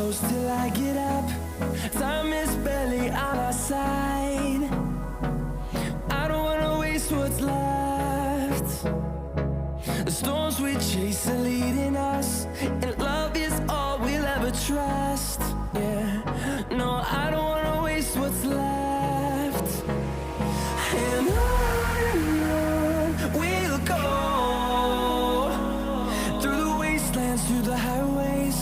close till I get up. Time is barely on our side. I don't wanna waste what's left. The storms we chase are leading us, and love is all we'll ever trust. Yeah, no, I don't wanna waste what's left. And on we'll go, through the wastelands, through the highways,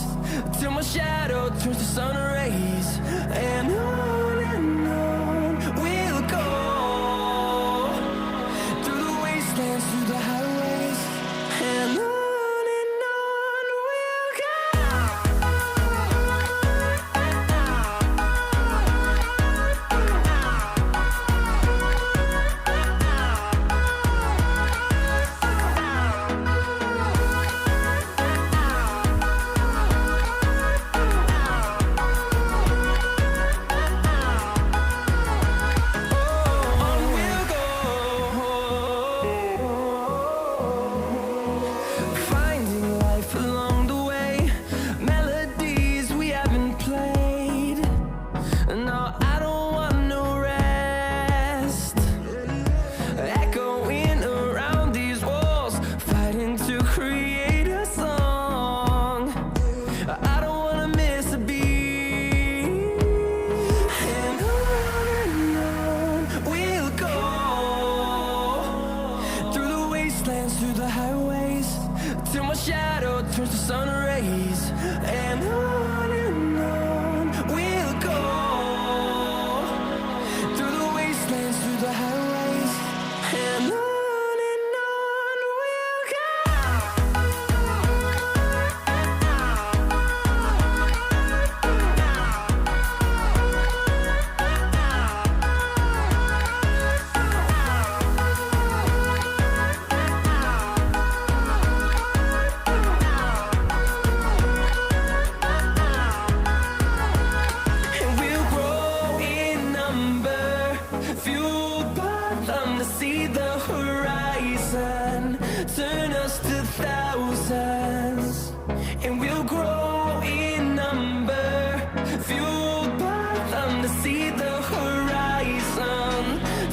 till my shadow turns to sun rays. And on we'll go, through the wastelands, through the highways, and on we'll go. Through the highways, till my shadow turns to sun rays. And on we'll go, through the wastelands, through the highways, and on we'll go. See the horizon, turn us to thousands, and we'll grow in number, fueled by them to see the horizon,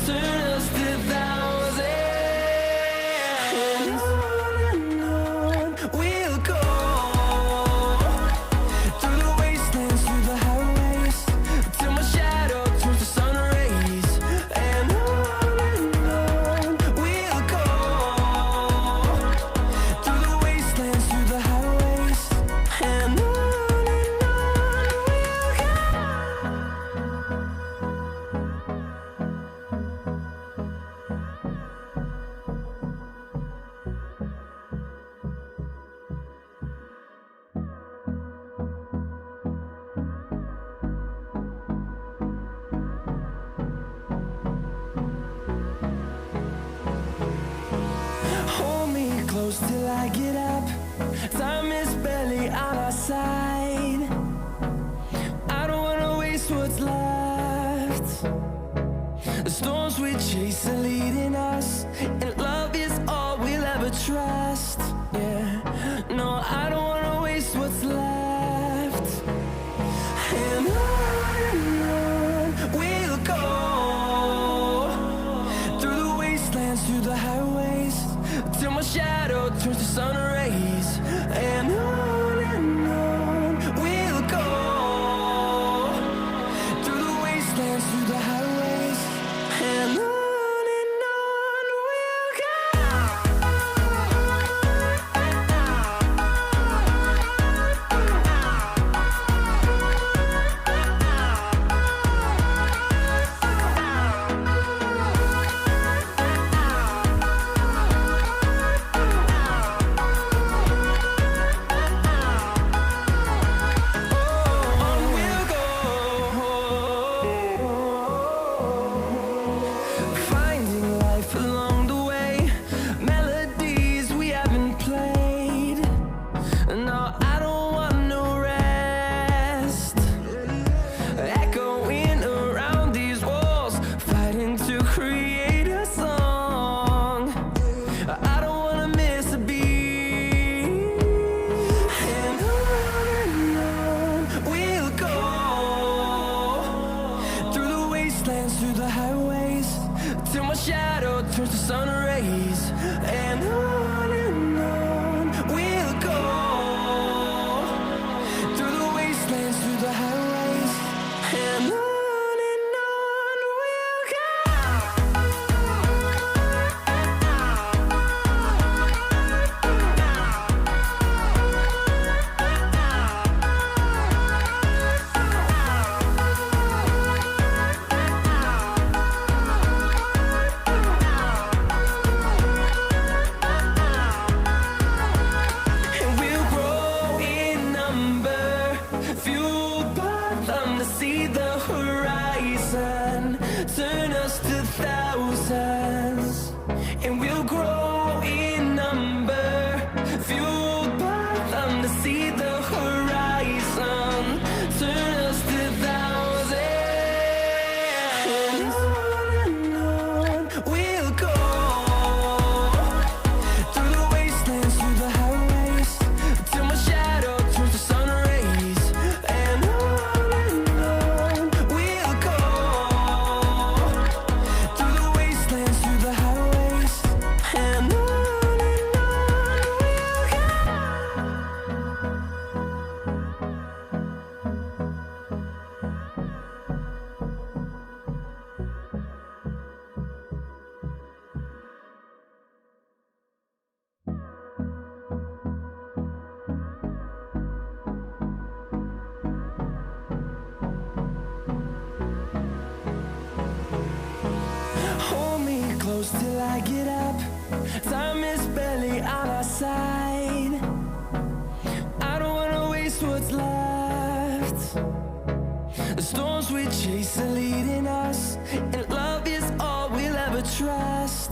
turn us to thousands, and on we'll go, through the wastelands, through the highways, till my shadow turns to sun rays. And close till I get up. Time is barely on our side. I don't wanna waste what's left. The storms we chase are leading us, and love is all we'll ever trust. Yeah, no, I don't wanna waste what's left. And on we'll go, through the wastelands, through the highways, till my shadow turns to sun rays. And on we'll go, through the wastelands, through the highways, and on we'll go. shadow turns to sun rays, and on we'll go, through the wastelands, through the highways, and on we'll go. And we'll grow in number, fueled by them to see the horizon, turn us to thousands. And we'll grow in number, fueled by them to see the horizon, turn us to thousands. And on we'll go, through the wastelands, through the highways, till my shadow turns to sun rays, and on we'll go, through the wastelands, through the highways, and on we'll go. Hold me close till I get up. Time is barely on our side. I don't wanna waste what's left. The storms we chase are leading us, and love is all we'll ever trust.